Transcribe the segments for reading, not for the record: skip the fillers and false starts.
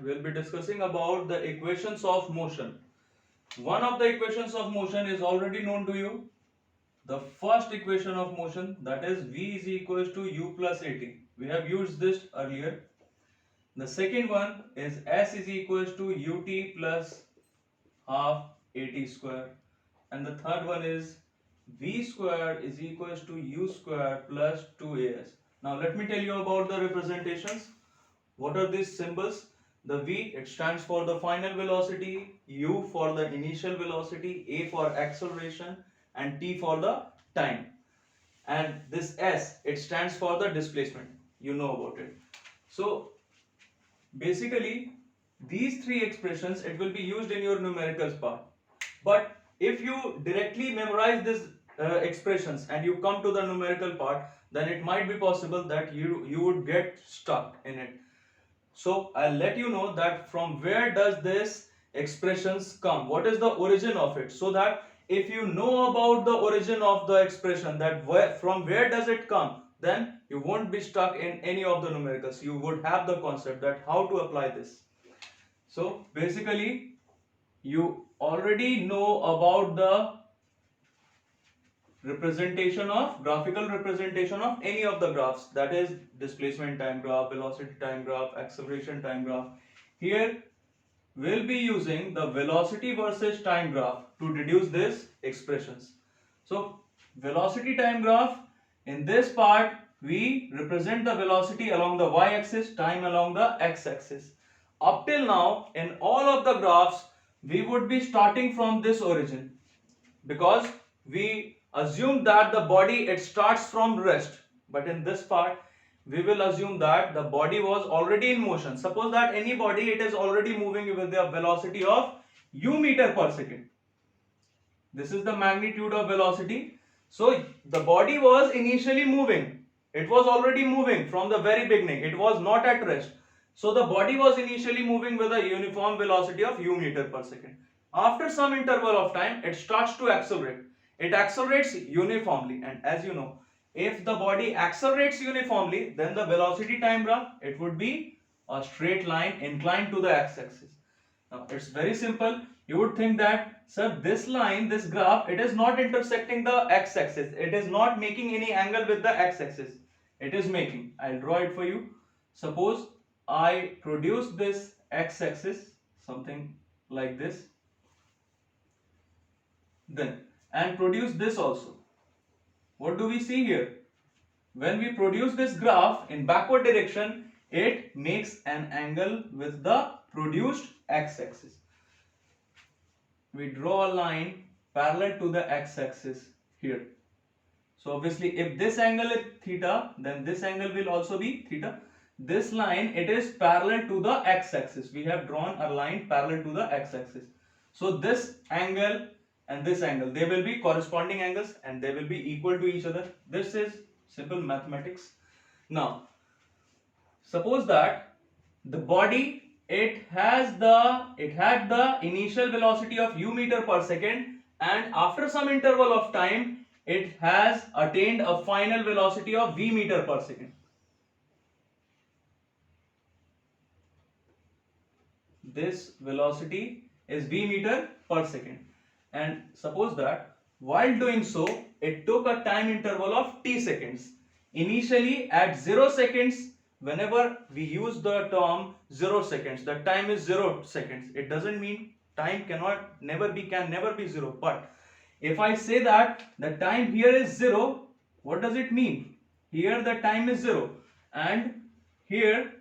we'll be discussing about the equations of motion. One of the equations of motion is already known to you. The first equation of motion, that is V is equals to U plus AT. We have used this earlier. The second one is S is equals to UT plus half AT square. And the third one is V square is equals to U square plus 2AS. Now let me tell you about the representations. What are these symbols? The V, it stands for the final velocity, U for the initial velocity, A for acceleration, and T for the time. And this S, it stands for the displacement. You know about it. So basically, these three expressions, it will be used in your numericals part. But if you directly memorize these expressions and you come to the numerical part, then it might be possible that you would get stuck in it. So I'll let you know that from where does this expressions come, what is the origin of it, so that if you know about the origin of the expression, that from where does it come, then you won't be stuck in any of the numericals. You would have the concept that how to apply this. So basically you already know about the graphical representation of any of the graphs, that is displacement time graph, velocity time graph, acceleration time graph. Here we'll be using the velocity versus time graph to deduce these expressions. So velocity time graph, in this part we represent the velocity along the y-axis, time along the x-axis. Up till now in all of the graphs we would be starting from this origin, because we assume that the body, it starts from rest. But in this part we will assume that the body was already in motion. Suppose that any body, it is already moving with the velocity of u meter per second. This is the magnitude of velocity. So the body was initially moving, it was already moving from the very beginning, it was not at rest. So the body was initially moving with a uniform velocity of u meter per second. After some interval of time, it starts to accelerate. It accelerates uniformly, and as you know, if the body accelerates uniformly, then the velocity time graph, it would be a straight line inclined to the x-axis. Now it's very simple. You would think that, sir, this line, this graph, it is not intersecting the x-axis. It is not making any angle with the x-axis. It is making. I'll draw it for you. Suppose I produce this x-axis, something like this, then, and produce this also. What do we see here? When we produce this graph in backward direction, it makes an angle with the produced x-axis. We draw a line parallel to the x-axis here. So obviously if this angle is theta, then this angle will also be theta. This line, it is parallel to the x-axis. We have drawn a line parallel to the x-axis. So this angle and this angle, they will be corresponding angles and they will be equal to each other. This is simple mathematics. Now suppose that the body, it had the initial velocity of u meter per second, and after some interval of time it has attained a final velocity of v meter per second. This velocity is v meter per second, and suppose that while doing so it took a time interval of t seconds. Initially at 0 seconds, whenever we use the term 0 seconds, the time is 0 seconds. It doesn't mean time can never be 0. But if I say that the time here is 0, what does it mean? Here the time is 0, and here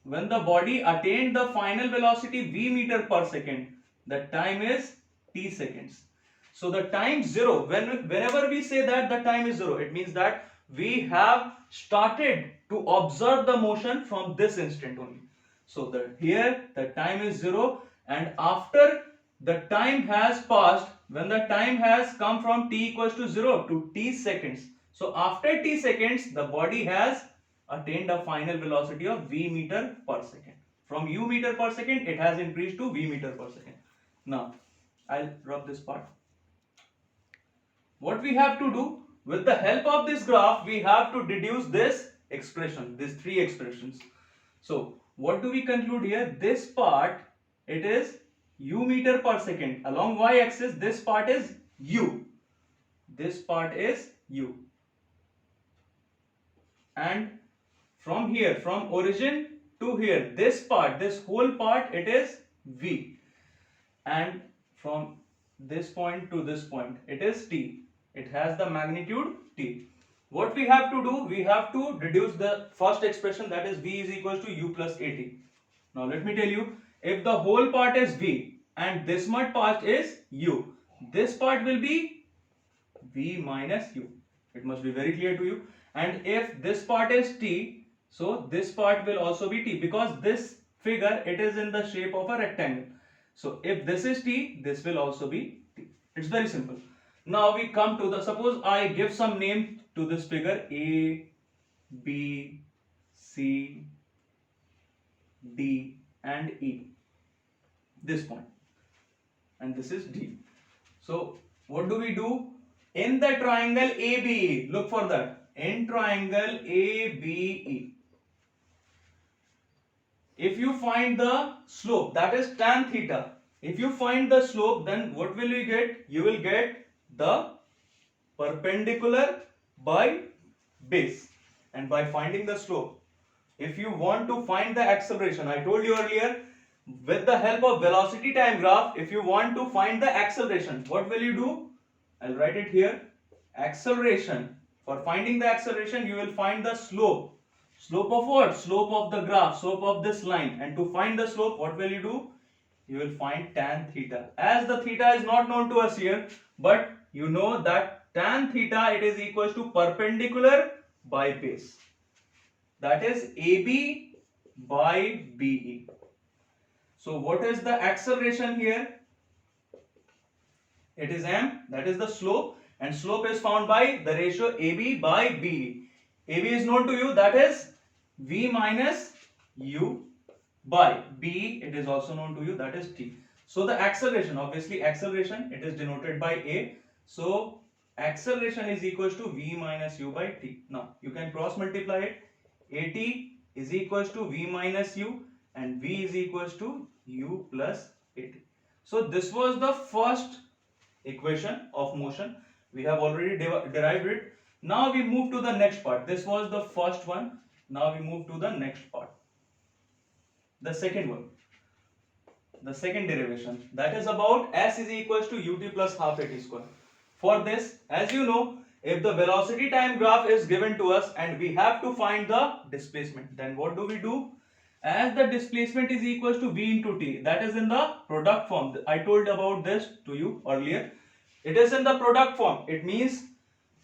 when the body attained the final velocity v meter per second, the time is t seconds. So the time 0, whenever we say that the time is 0, it means that we have started to observe the motion from this instant only. So here the time is 0, and after the time has passed, when the time has come from t equals to 0 to t seconds, so after t seconds the body has attained a final velocity of v meter per second. From u meter per second it has increased to v meter per second. Now I'll rub this part. What we have to do, with the help of this graph, we have to deduce this expression, these three expressions. So what do we conclude here? This part, it is u meter per second. Along y-axis, this part is u. This part is u. And from here, from origin to here, this part, this whole part, it is v. And from this point to this point, it is t. It has the magnitude t. What we have to do, we have to reduce the first expression, that is v is equals to u plus at. Now let me tell you, if the whole part is v and this much part is u, this part will be v minus u. It must be very clear to you. And if this part is t, so this part will also be t, because this figure, it is in the shape of a rectangle. So if this is t, this will also be t. It's very simple. Now we come to the, suppose I give some name to this figure, A, B, C, D and E. This point. And this is D. So what do we do? In the triangle ABE, look for that. In triangle ABE, if you find the slope, that is tan theta. If you find the slope, then what will you get? You will get the perpendicular by base. And by finding the slope, if you want to find the acceleration, I told you earlier, with the help of velocity time graph, if you want to find the acceleration, what will you do? I'll write it here. Acceleration. For finding the acceleration, you will find the slope. Slope of what? Slope of the graph, slope of this line. And to find the slope, what will you do? You will find tan theta. As the theta is not known to us here, but you know that tan theta, it is equals to perpendicular by base. That is AB by BE. So what is the acceleration here? It is m, that is the slope, and slope is found by the ratio AB by BE. AB is known to you, that is V minus U, by BE, it is also known to you, that is T. So the acceleration, obviously acceleration, it is denoted by A. So acceleration is equals to V minus U by T. Now you can cross multiply it. AT is equals to V minus U and V is equals to U plus AT. So this was the first equation of motion. We have already derived it. Now we move to the next part. This was the first one. Now we move to the next part. The second one. The second derivation. That is about S is equals to ut plus half at square. For this, as you know, if the velocity time graph is given to us and we have to find the displacement, then what do we do? As the displacement is equals to v into t, that is in the product form. I told about this to you earlier. It is in the product form. It means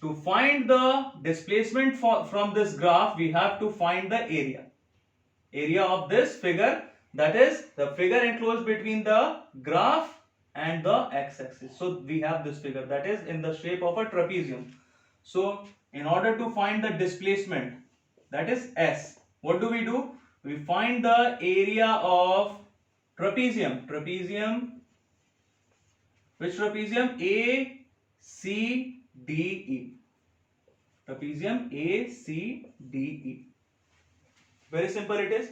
to find the displacement from this graph, we have to find the area. Area of this figure, that is the figure enclosed between the graph and the x-axis. So we have this figure that is in the shape of a trapezium. So in order to find the displacement, that is S, what do? We find the area of trapezium. Which trapezium? A, C, D, E. Trapezium A, C, D, E. Very simple it is.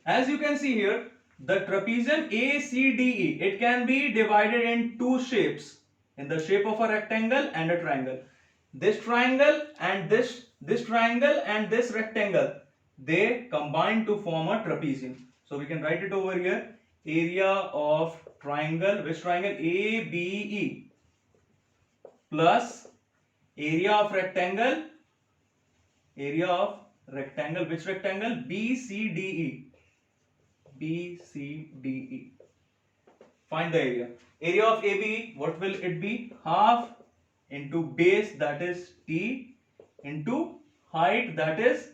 As you can see here, the trapezium A, C, D, E, it can be divided in two shapes, in the shape of a rectangle and a triangle. This triangle and this triangle and this rectangle, they combine to form a trapezium. So we can write it over here. Area of triangle, which triangle? ABE, plus area of rectangle, which rectangle? BCDE. Find the area. Area of ABE, what will it be? Half into base, that is T, into height, that is,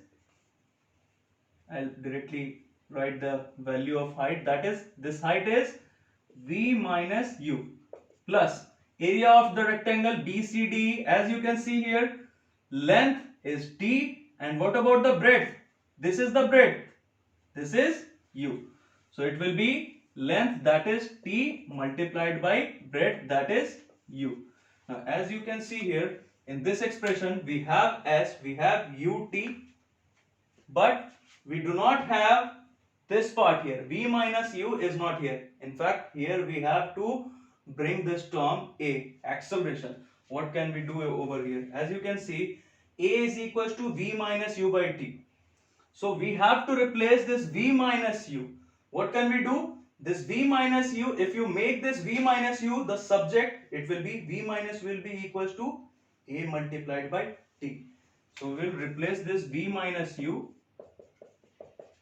I'll directly write the value of height, that is, this height is V minus U, plus area of the rectangle BCD. As you can see here, length is T, and what about the breadth? This is the breadth, this is U. So it will be length, that is T, multiplied by breadth, that is U. Now as you can see here, in this expression we have S, we have UT, but we do not have this part here, v minus u is not here. In fact, here we have to bring this term a, acceleration. What can we do over here? As you can see, a is equals to v minus u by t. So we have to replace this v minus u. What can we do? This v minus u, if you make this v minus u the subject, it will be v minus will be equals to a multiplied by t. So we will replace this v minus u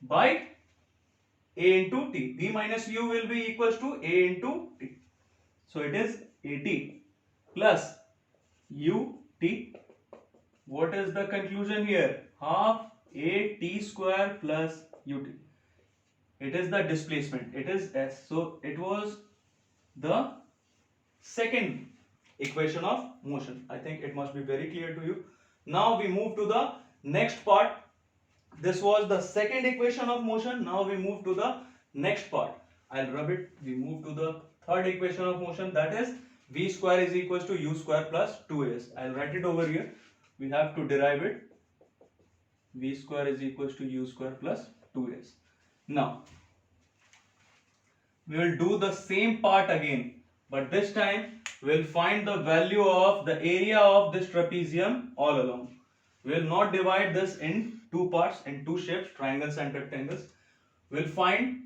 by a into t. V minus u will be equals to a into t. So it is at plus ut. What is the conclusion here? Half a t square plus ut. It is the displacement. It is s. So it was the second equation of motion. I think it must be very clear to you. Now we move to the next part. This was the second equation of motion. Now we move to the next part. I'll rub it. We move to the third equation of motion, that is v square is equals to u square plus 2as. I'll write it over here. We have to derive it. V square is equals to u square plus 2as. Now we will do the same part again, but this time we will find the value of the area of this trapezium all along. We will not divide this in two parts, in two shapes, triangles and rectangles. We will find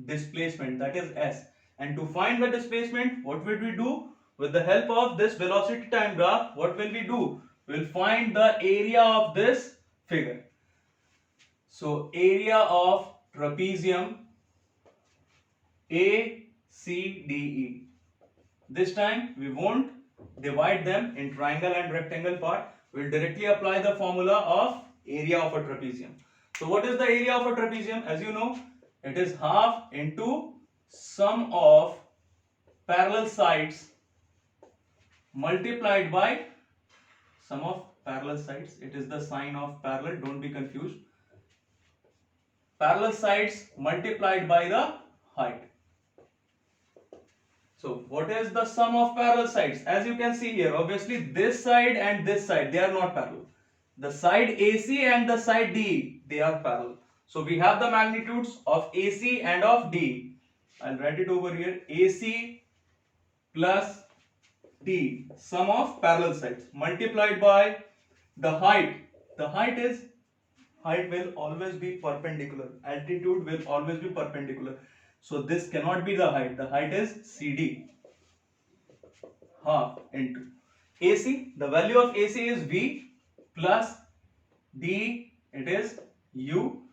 displacement, that is s. And to find the displacement, what will we do? With the help of this velocity time graph, what will we do? We will find the area of this figure. So area of trapezium ACDE. This time we won't divide them in triangle and rectangle part. We will directly apply the formula of area of a trapezium. So what is the area of a trapezium? As you know, it is half into sum of parallel sides multiplied by sum of parallel sides. It is the sign of parallel, don't be confused. Parallel sides multiplied by the height. So what is the sum of parallel sides? As you can see here, obviously this side and this side, they are not parallel. The side AC and the side DE, they are parallel. So we have the magnitudes of AC and of DE. I'll write it over here. AC plus D, sum of parallel sides, multiplied by the height. The height will always be perpendicular. Altitude will always be perpendicular. So this cannot be the height. The height is CD. Half into AC. The value of AC is V plus D. It is U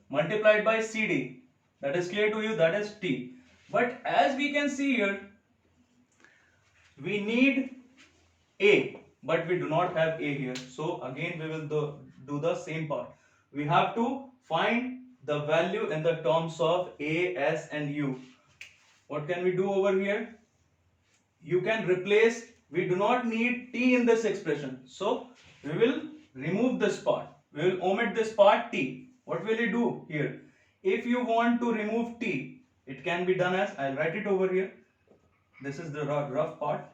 multiplied by CD. That is clear to you. That is T. But as we can see here, we need A, but we do not have A here. So again we will do the same part. We have to find the value in the terms of A, S and U. What can we do over here? You can replace, we do not need T in this expression. So we will remove this part. We will omit this part T. What will you do here? If you want to remove T, it can be done as, I'll write it over here. This is the rough part.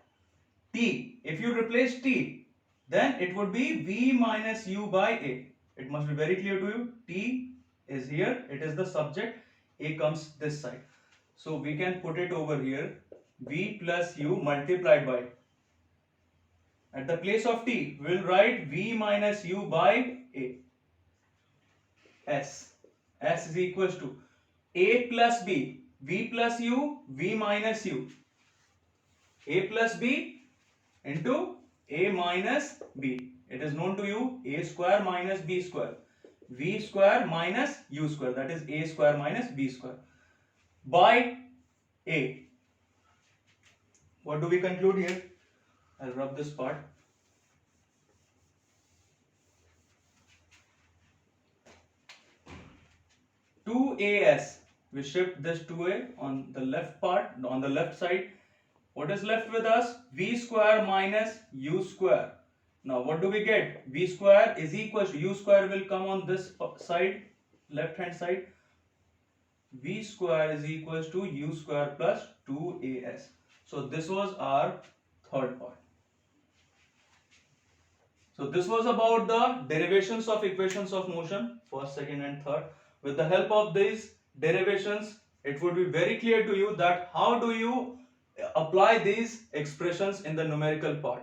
T. If you replace T, then it would be V minus U by A. It must be very clear to you. T is here. It is the subject. A comes this side. So we can put it over here. V plus U multiplied by. At the place of T, we will write V minus U by A. S. S is equals to A plus B. V plus U, V minus U. A plus B into A minus B. It is known to you, A square minus B square. V square minus U square. That is A square minus B square. By A. What do we conclude here? I'll rub this part. To AS. We shift this to A on the left part, on the left side. What is left with us? V square minus U square. Now what do we get? V square is equal to U square will come on this side, left hand side. V square is equal to U square plus 2AS. So this was our third part. So this was about the derivations of equations of motion, first, second and third. with the help of these derivations, it would be very clear to you that how do you apply these expressions in the numerical part.